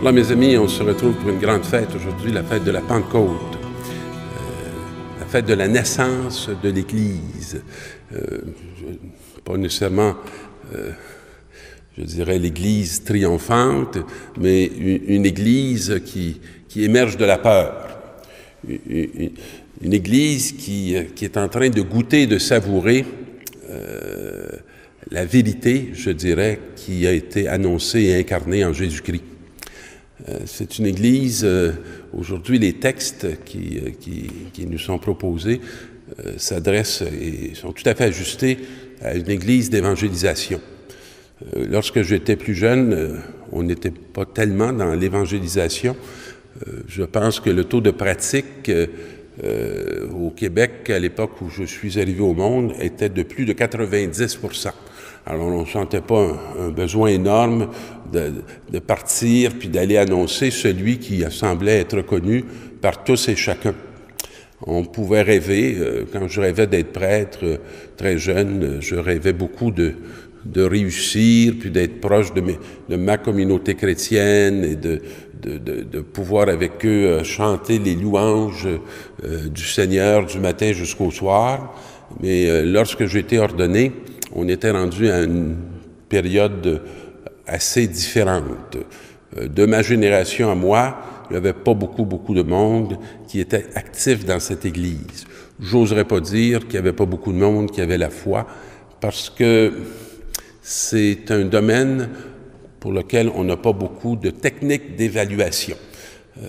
Alors mes amis, on se retrouve pour une grande fête aujourd'hui, la fête de la Pentecôte, la fête de la naissance de l'Église. Pas nécessairement, je dirais, l'Église triomphante, mais une Église qui émerge de la peur. Une Église qui est en train de goûter, de savourer la vérité, je dirais, qui a été annoncée et incarnée en Jésus-Christ. C'est une Église, aujourd'hui les textes qui nous sont proposés s'adressent et sont tout à fait ajustés à une Église d'évangélisation. Lorsque j'étais plus jeune, on n'était pas tellement dans l'évangélisation. Je pense que le taux de pratique au Québec, à l'époque où je suis arrivé au monde, était de plus de 90%. Alors, on ne sentait pas un besoin énorme de partir puis d'aller annoncer celui qui semblait être connu par tous et chacun. On pouvait rêver, quand je rêvais d'être prêtre très jeune, je rêvais beaucoup de réussir, puis d'être proche de ma communauté chrétienne et de pouvoir avec eux chanter les louanges du Seigneur du matin jusqu'au soir. Mais lorsque j'ai été ordonné, on était rendu à une période assez différente. De ma génération à moi, il n'y avait pas beaucoup de monde qui était actif dans cette Église. J'oserais pas dire qu'il n'y avait pas beaucoup de monde qui avait la foi, parce que c'est un domaine pour lequel on n'a pas beaucoup de techniques d'évaluation.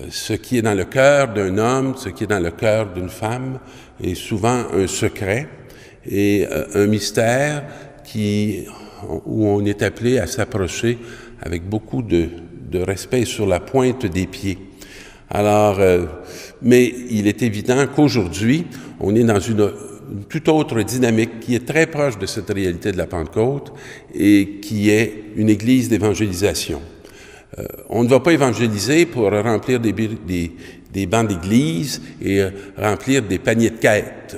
Ce qui est dans le cœur d'un homme, ce qui est dans le cœur d'une femme, est souvent un secret et un mystère où on est appelé à s'approcher avec beaucoup de respect sur la pointe des pieds. Alors, mais il est évident qu'aujourd'hui, on est dans une toute autre dynamique qui est très proche de cette réalité de la Pentecôte et qui est une Église d'évangélisation. On ne va pas évangéliser pour remplir des bancs d'église et remplir des paniers de quêtes.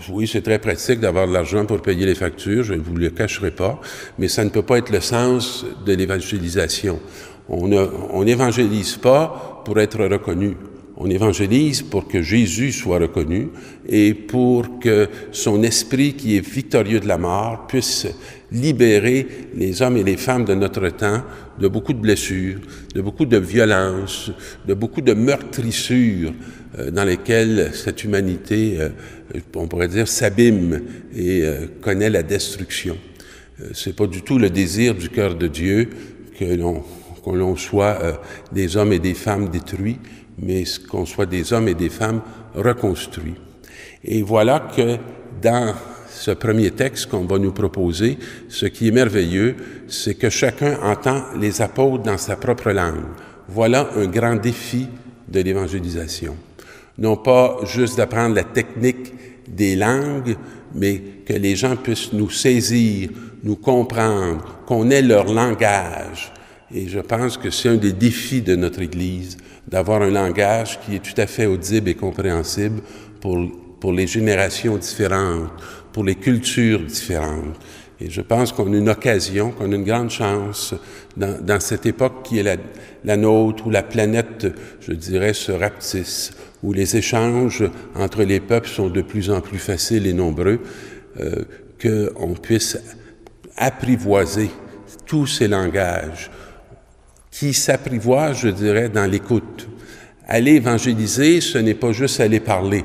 Oui, c'est très pratique d'avoir de l'argent pour payer les factures, je ne vous le cacherai pas, mais ça ne peut pas être le sens de l'évangélisation. On n'évangélise pas pour être reconnu. On évangélise pour que Jésus soit reconnu et pour que son esprit qui est victorieux de la mort puisse libérer les hommes et les femmes de notre temps de beaucoup de blessures, de beaucoup de violences, de beaucoup de meurtrissures dans lesquelles cette humanité, on pourrait dire, s'abîme et connaît la destruction. C'est pas du tout le désir du cœur de Dieu qu'on l'on soit des hommes et des femmes détruits, mais qu'on soit des hommes et des femmes reconstruits. Et voilà que dans ce premier texte qu'on va nous proposer, ce qui est merveilleux, c'est que chacun entend les apôtres dans sa propre langue. Voilà un grand défi de l'évangélisation. Non pas juste d'apprendre la technique des langues, mais que les gens puissent nous saisir, nous comprendre, qu'on ait leur langage. Et je pense que c'est un des défis de notre Église, d'avoir un langage qui est tout à fait audible et compréhensible pour les générations différentes, pour les cultures différentes. Et je pense qu'on a une occasion, qu'on a une grande chance dans cette époque qui est la nôtre, où la planète, je dirais, se rapetisse, où les échanges entre les peuples sont de plus en plus faciles et nombreux, qu'on puisse apprivoiser tous ces langages qui s'apprivoisent, je dirais, dans l'écoute. Aller évangéliser, ce n'est pas juste aller parler,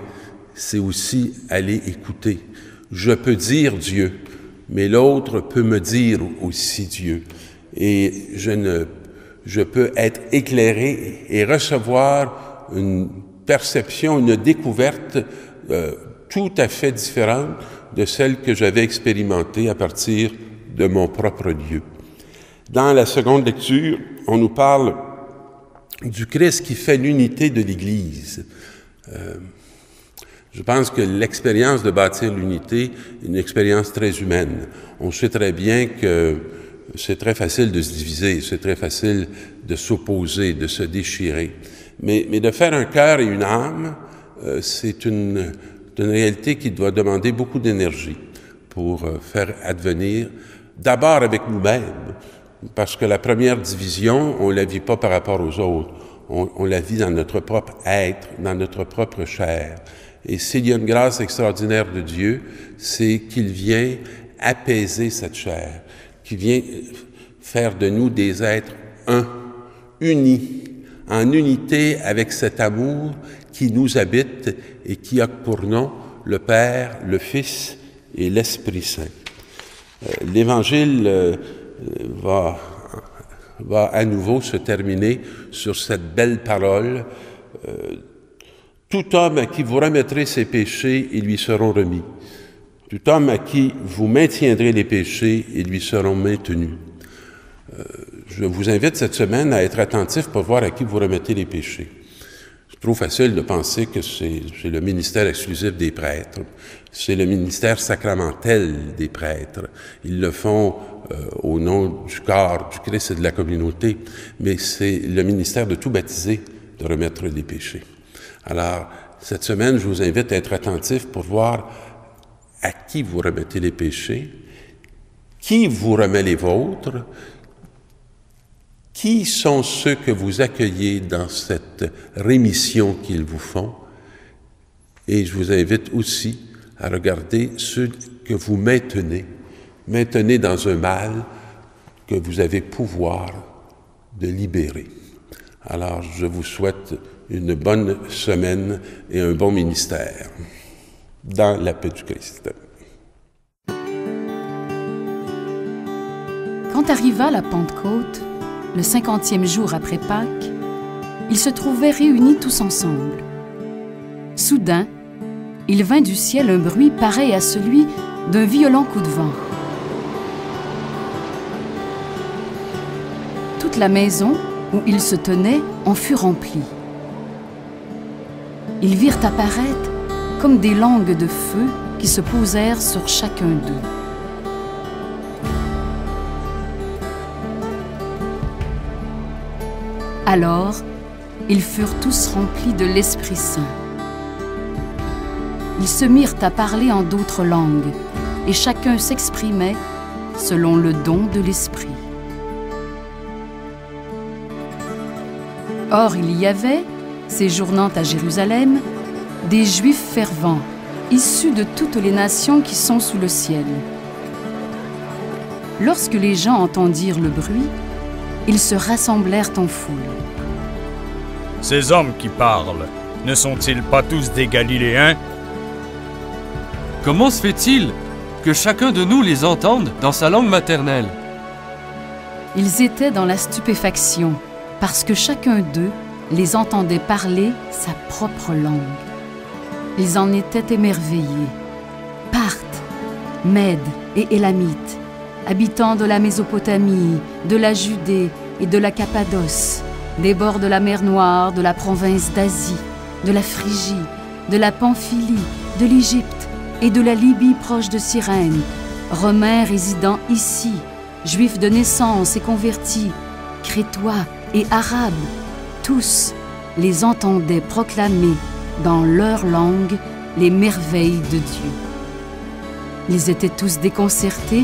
c'est aussi aller écouter. Je peux dire Dieu, mais l'autre peut me dire aussi Dieu. Et je peux être éclairé et recevoir une perception, une découverte tout à fait différente de celle que j'avais expérimentée à partir de mon propre Dieu. Dans la seconde lecture, on nous parle du Christ qui fait l'unité de l'Église. Je pense que l'expérience de bâtir l'unité est une expérience très humaine. On sait très bien que c'est très facile de se diviser, c'est très facile de s'opposer, de se déchirer. Mais de faire un cœur et une âme, c'est une réalité qui doit demander beaucoup d'énergie pour faire advenir, d'abord avec nous-mêmes, Parce que la première division, on ne la vit pas par rapport aux autres. On la vit dans notre propre être, dans notre propre chair. Et s'il y a une grâce extraordinaire de Dieu, c'est qu'il vient apaiser cette chair, qu'il vient faire de nous des êtres unis, en unité avec cet amour qui nous habite et qui a pour nom le Père, le Fils et l'Esprit Saint. L'Évangile va à nouveau se terminer sur cette belle parole. Tout homme à qui vous remettrez ses péchés, ils lui seront remis. Tout homme à qui vous maintiendrez les péchés, ils lui seront maintenus. Je vous invite cette semaine à être attentif pour voir à qui vous remettez les péchés. C'est trop facile de penser que c'est le ministère exclusif des prêtres. C'est le ministère sacramentel des prêtres. Ils le font au nom du corps du Christ et de la communauté, mais c'est le ministère de tout baptisé de remettre les péchés. Alors, cette semaine, je vous invite à être attentif pour voir à qui vous remettez les péchés, qui vous remet les vôtres, qui sont ceux que vous accueillez dans cette rémission qu'ils vous font, et je vous invite aussi à regarder ceux que vous maintenez dans un mal que vous avez pouvoir de libérer. Alors, je vous souhaite une bonne semaine et un bon ministère dans la paix du Christ. Quand arriva la Pentecôte, le 50e jour après Pâques, ils se trouvaient réunis tous ensemble. Soudain, il vint du ciel un bruit pareil à celui d'un violent coup de vent. Toute la maison où ils se tenaient en fut remplie. Ils virent apparaître comme des langues de feu qui se posèrent sur chacun d'eux. Alors, ils furent tous remplis de l'Esprit Saint. Ils se mirent à parler en d'autres langues, et chacun s'exprimait selon le don de l'Esprit. Or, il y avait, séjournant à Jérusalem, des Juifs fervents, issus de toutes les nations qui sont sous le ciel. Lorsque les gens entendirent le bruit, ils se rassemblèrent en foule. Ces hommes qui parlent, ne sont-ils pas tous des Galiléens? Comment se fait-il que chacun de nous les entende dans sa langue maternelle? Ils étaient dans la stupéfaction, parce que chacun d'eux les entendait parler sa propre langue. Ils en étaient émerveillés. Parthes, Mèdes et Élamites, habitants de la Mésopotamie, de la Judée et de la Cappadoce, des bords de la mer Noire, de la province d'Asie, de la Phrygie, de la Pamphylie, de l'Égypte et de la Libye proche de Cyrène, Romains résidant ici, Juifs de naissance et convertis, Crétois et Arabes, tous les entendaient proclamer dans leur langue les merveilles de Dieu. Ils étaient tous déconcertés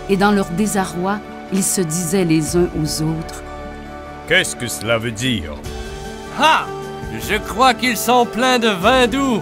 et dans leur désarroi, ils se disaient les uns aux autres: Qu'est-ce que cela veut dire? Ah! Je crois qu'ils sont pleins de vin doux.